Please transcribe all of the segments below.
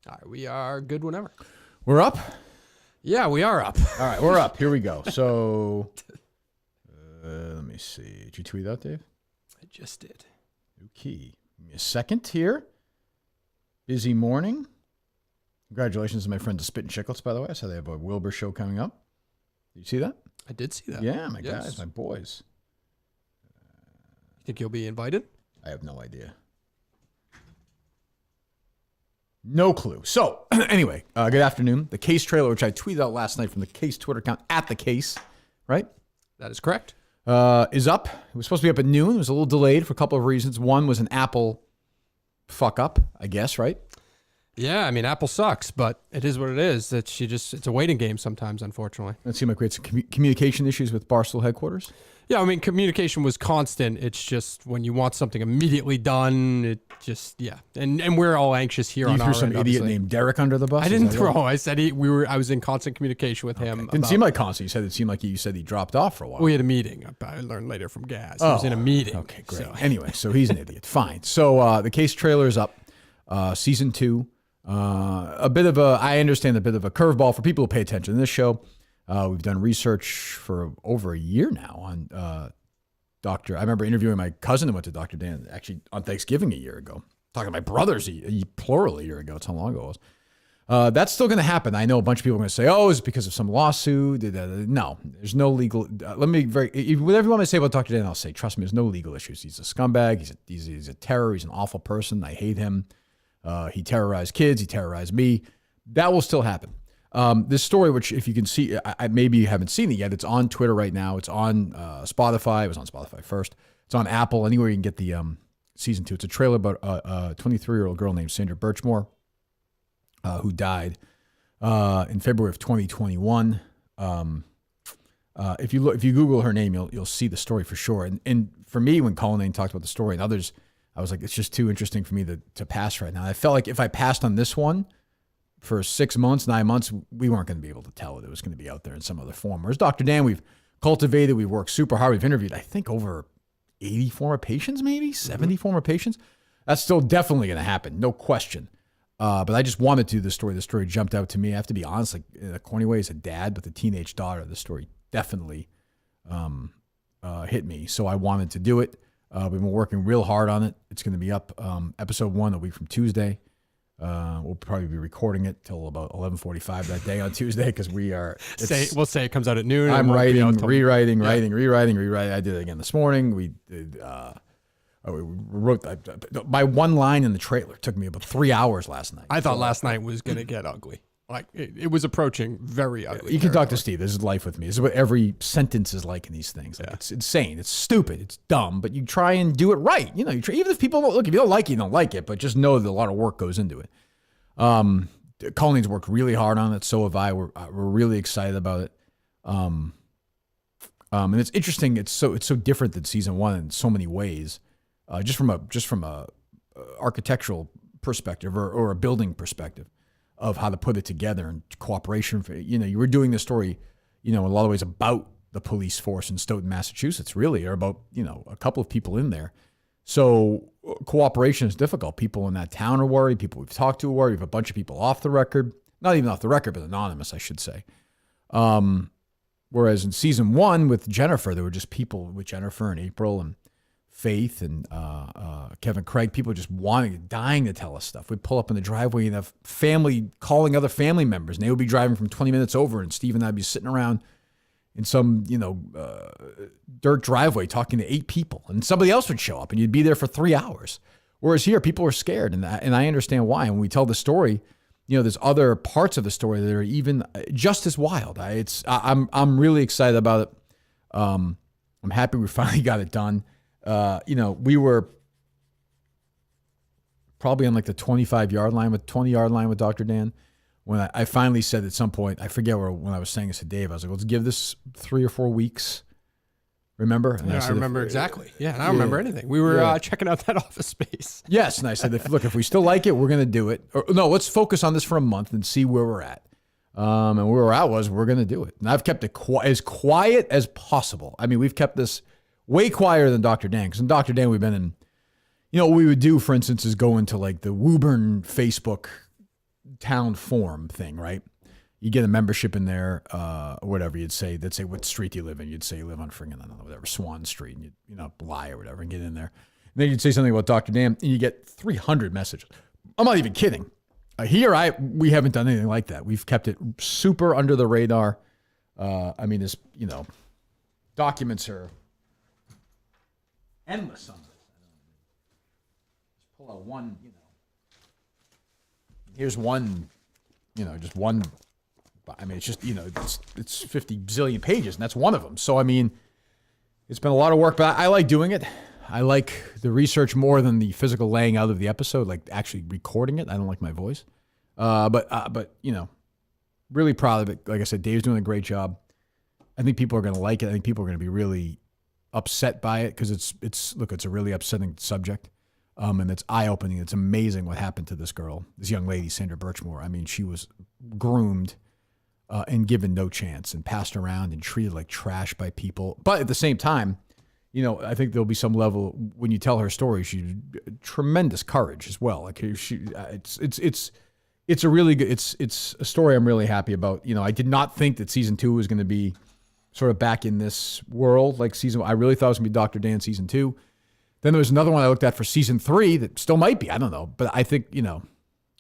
All right, we are good whenever. We're up? Yeah, we are up. All right, we're up. Here we go. So, let me see. Did you tweet out, Dave? I just did. Okay. Give me a second here. Busy morning. Congratulations to my friend the Spit and Chicklets, by the way. I saw they have a Wilbur show coming up. Did you see that? I did see that. Yeah, my guys, my boys. You think you'll be invited? I have no idea. No clue. So, anyway, good afternoon. The Case trailer, which I tweeted out last night from the Case Twitter account, @TheCase, right? That is correct. Is up. It was supposed to be up at noon. It was a little delayed for a couple of reasons. One was an Apple fuck up, I guess, right? Yeah, I mean, Apple sucks, but it is what it is. It's a waiting game sometimes, unfortunately. That seemed like we had some communication issues with Barstool headquarters. Yeah, I mean, communication was constant. It's just when you want something immediately done, it just, yeah. And we're all anxious here on our end. You threw some idiot named Derek under the bus? I didn't throw. Right? I said I was in constant communication with him. Didn't seem like constant. It seemed like you said he dropped off for a while. We had a meeting. I learned later from Gaz. He was in a meeting. Okay, great. So. Anyway, so he's an idiot. Fine. So the Case trailer is up. Season 2. I understand a bit of a curveball for people who pay attention to this show. We've done research for over a year now on I remember interviewing my cousin who went to Dr. Dan actually on Thanksgiving a year ago. Talking to my brothers, plural a year ago. That's how long ago it was. That's still going to happen. I know a bunch of people are going to say, oh, it's because of some lawsuit. No, there's no legal. Whatever you want to say about Dr. Dan, I'll say, trust me, there's no legal issues. He's a scumbag. He's a terror. He's an awful person. I hate him. He terrorized kids. He terrorized me. That will still happen. This story, which if you can see, maybe you haven't seen it yet. It's on Twitter right now. It's on Spotify. It was on Spotify first. It's on Apple. Anywhere you can get the season 2. It's a trailer about a 23-year-old girl named Sandra Birchmore who died in February of 2021. If you Google her name, you'll see the story for sure. And for me, when Colin talked about the story and others, I was like, it's just too interesting for me to pass right now. I felt like if I passed on this one for 6 months, 9 months, we weren't going to be able to tell it. It was going to be out there in some other form. Whereas Dr. Dan, we've cultivated, we've worked super hard. We've interviewed, I think, over 80 former patients, maybe 70 former patients. That's still definitely going to happen, no question. But I just wanted to do this story. The story jumped out to me. I have to be honest, like in a corny way, as a dad with a teenage daughter, the story definitely hit me. So I wanted to do it. We've been working real hard on it. It's going to be up episode 1 a week from Tuesday. We'll probably be recording it till about 11:45 that day on Tuesday because we'll say it comes out at noon. I'm rewriting. I did it again this morning. We did. We wrote my one line in the trailer. Took me about 3 hours last night. I thought last night was going to get ugly. Like it was approaching very ugly. You can talk to Steve. This is life with me. This is what every sentence is like in these things. Like It's insane. It's stupid. It's dumb. But you try and do it right. You know, even if people don't look, if you don't like it, you don't like it. But just know that a lot of work goes into it. Colleen's worked really hard on it. So have I. We're really excited about it. And it's interesting. It's so different than season 1 in so many ways. Just from a architectural perspective or a building perspective of how to put it together and cooperation. You were doing this story, in a lot of ways about the police force in Stoughton, Massachusetts, really, or about, a couple of people in there. So cooperation is difficult. People in that town are worried. People we've talked to are worried. We have a bunch of people off the record, not even off the record, but anonymous, I should say. Whereas in season 1 with Jennifer, there were just people with Jennifer and April and Faith and Kevin Craig, people just dying to tell us stuff. We'd pull up in the driveway and have family calling other family members, and they would be driving from 20 minutes over, and Steve and I'd be sitting around in some, dirt driveway talking to 8 people, and somebody else would show up, and you'd be there for 3 hours. Whereas here, people are scared, and I understand why. And when we tell the story, there's other parts of the story that are even just as wild. I'm really excited about it. I'm happy we finally got it done. We were probably on like the 20-yard line with Dr. Dan. When I finally said at some point, I forget when I was saying this to Dave, I was like, let's give this 3 or 4 weeks. Remember? And I remember exactly. Yeah. And I don't remember anything. We were checking out that office space. Yes. And I said, if we still like it, we're going to do it. Or no, let's focus on this for a month and see where we're at. And where we're at we're going to do it. And I've kept it as quiet as possible. I mean, we've kept this way quieter than Dr. Dan, because in Dr. Dan, we've been in, what we would do, for instance, is go into like the Woburn Facebook town forum thing, right? You get a membership in there, or whatever you'd say. They'd say, what street do you live in? You'd say you live on friggin', I don't know, whatever, Swan Street, and you'd lie or whatever and get in there. And then you'd say something about Dr. Dan, and you get 300 messages. I'm not even kidding. Here, we haven't done anything like that. We've kept it super under the radar. I mean, this, documents are endless on this. Just pull out one, here's one, just one. I mean, it's just, it's 50 zillion pages, and that's one of them. So, I mean, it's been a lot of work, but I like doing it. I like the research more than the physical laying out of the episode, like actually recording it. I don't like my voice. But really proud of it. Like I said, Dave's doing a great job. I think people are going to like it. I think people are going to be really upset by it because it's a really upsetting subject. And it's eye-opening. It's amazing what happened to this girl, this young lady, Sandra Birchmore. I mean, she was groomed and given no chance and passed around and treated like trash by people. But at the same time, I think there'll be some level when you tell her story. She tremendous courage as well. Like it's a really good. It's a story I'm really happy about. I did not think that season 2 was going to be sort of back in this world like season 1. I really thought it was going to be Dr. Dan season 2. Then there was another one I looked at for season 3 that still might be. I don't know, but I think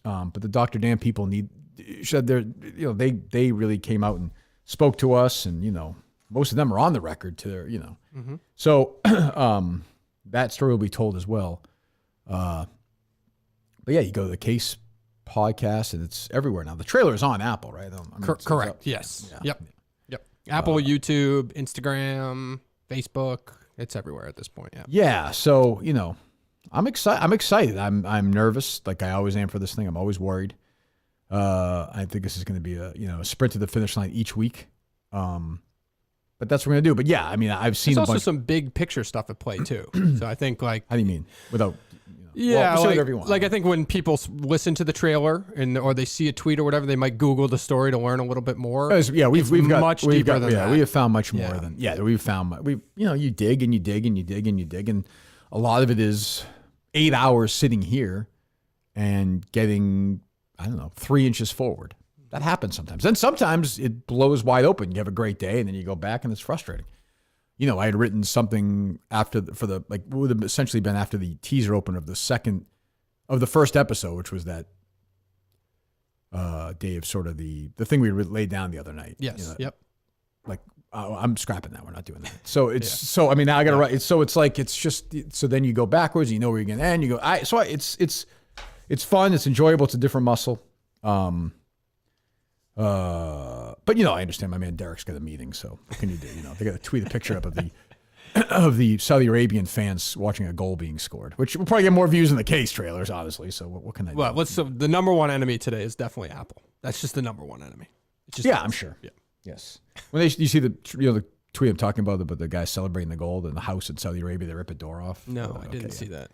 but the Dr. Dan people said they really came out and spoke to us, and most of them are on the record to their Mm-hmm. So that story will be told as well. But yeah, you go to the Case podcast, and it's everywhere now. The trailer is on Apple, right? Correct. Yes. Yeah. Yep. Apple, YouTube, Instagram, Facebook. It's everywhere at this point. Yeah. Yeah. So I'm excited. I'm nervous, like I always am for this thing. I'm always worried. I think this is going to be a sprint to the finish line each week. But that's what we're going to do. But yeah, I mean, I've seen There's also some big picture stuff at play too. So I think How do you mean? Without... Yeah, say whatever you want. Like I think when people listen to the trailer or they see a tweet or whatever, they might Google the story to learn a little bit more. Yeah, we've got much deeper than that. We have found much more than we've found. You dig and you dig and you dig and you dig, and a lot of it is 8 hours sitting here and getting 3 inches forward. That happens sometimes. Then sometimes it blows wide open. You have a great day, and then you go back, and it's frustrating. I had written something what would have essentially been after the teaser open of the first episode, which was that Dave sort of the thing we laid down the other night. Yes. Yep. Like I'm scrapping that. We're not doing that. So it's now I got to write it. So it's like it's just so then you go backwards. You know where you're going to end. You go. It's fun. It's enjoyable. It's a different muscle. But I understand my man Derek's got a meeting, so what can you do? They got to tweet a picture up of the Saudi Arabian fans watching a goal being scored, which will probably get more views than the Case trailers, honestly. So what can I do? Well, the number one enemy today is definitely Apple. That's just the number one enemy. I'm sure. Yeah. Yes. When you see the tweet I'm talking about the guy celebrating the goal in the house in Saudi Arabia, they rip a door off. No, I didn't see that.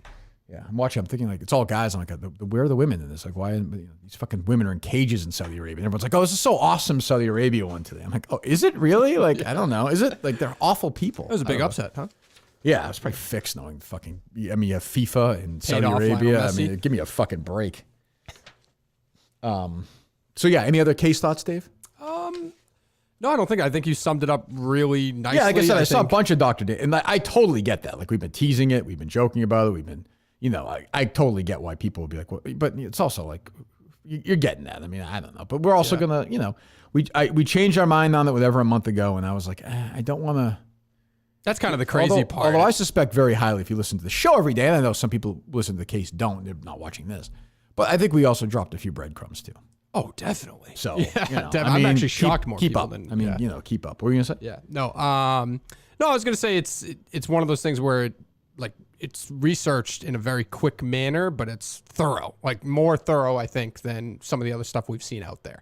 Yeah, I'm watching. I'm thinking like it's all guys. I'm like, where are the women in this? Like, why these fucking women are in cages in Saudi Arabia? And everyone's like, oh, this is so awesome, Saudi Arabia won today. I'm like, oh, is it really? Like, I don't know. Is it like they're awful people? It was a big upset, huh? Yeah, it was probably fixed knowing fucking. I mean, you have FIFA in Saudi Arabia. I mean, give me a fucking break. So yeah, any other Case thoughts, Dave? No, I don't think. I think you summed it up really nicely. Yeah, like I said, I saw a bunch of Dr. Dan, and I totally get that. Like we've been teasing it, we've been joking about it, we've been. I totally get why people would be like, well, but it's also like, you're getting that. I mean, I don't know. But we're also going to, we changed our mind on it whatever a month ago, and I was like, I don't want to. That's kind of the crazy part. Although I suspect very highly if you listen to the show every day, and I know some people listen to the Case don't, they're not watching this. But I think we also dropped a few breadcrumbs too. Oh, definitely. So, I'm actually shocked more keep people up. than. I mean, keep up. What were you going to say? Yeah. No. No, I was going to say it's one of those things where it's researched in a very quick manner, but it's thorough, like more thorough, I think, than some of the other stuff we've seen out there.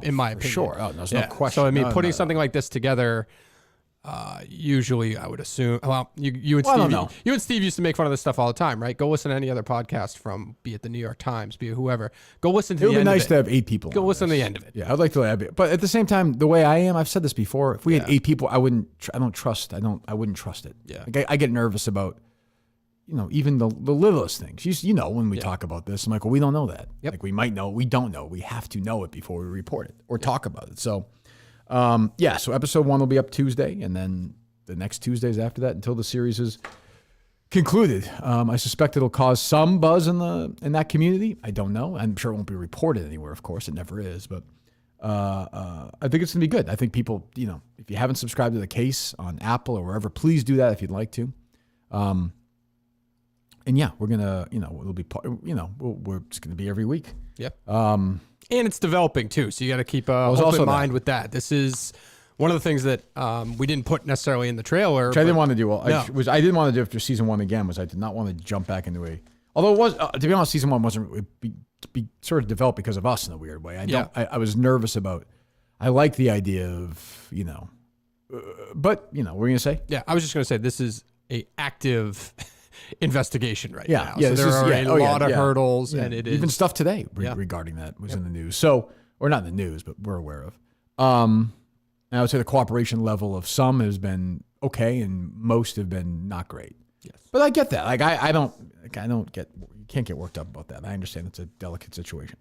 In my opinion. Sure. Oh, there's no question. So I mean, putting something like this together, usually I would assume. Well, you and Steve used to make fun of this stuff all the time, right? Go listen to any other podcast from, be it the New York Times, be it whoever. Go listen to the end of it. It would be nice to have 8 people. Go listen to the end of it. Yeah, I'd like to have it. But at the same time, the way I am, I've said this before. If we had 8 people, I wouldn't trust it. Yeah, like I get nervous about. even the littlest things. When we talk about this, I'm like, well, we don't know that. Yep. Like we might know, we don't know. We have to know it before we report it or talk about it. So, so episode 1 will be up Tuesday, and then the next Tuesdays after that until the series is concluded. I suspect it'll cause some buzz in that community. I don't know. I'm sure it won't be reported anywhere. Of course, it never is. But I think it's gonna be good. I think people, if you haven't subscribed to The Case on Apple or wherever, please do that if you'd like to. And yeah, we're gonna, it'll be, we're just gonna be every week. Yep. And it's developing too, so you got to keep an open mind with that. This is one of the things that we didn't put necessarily in the trailer. Which I didn't want to do. I didn't want to do after season 1 again. I did not want to jump back into although it was, to be honest, season 1 wasn't be sort of developed because of us in a weird way. I was nervous about. I like the idea of but what were you gonna say? Yeah, I was just gonna say this is a active investigation right now. Yeah, so there are a lot of hurdles, and it is even stuff today regarding that was in the news. So, or not in the news, but we're aware of. And I would say the cooperation level of some has been okay, and most have been not great. Yes, but I get that. Like I don't get. You can't get worked up about that. I understand it's a delicate situation.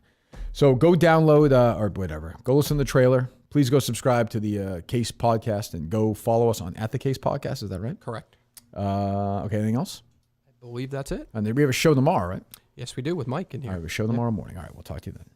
So go download or whatever. Go listen to the trailer. Please go subscribe to the Case Podcast and go follow us on @the_Case Podcast. Is that right? Correct. Okay. Anything else? I believe that's it. And we have a show tomorrow, right? Yes, we do with Mike in here. All right, we have a show tomorrow morning. All right, we'll talk to you then.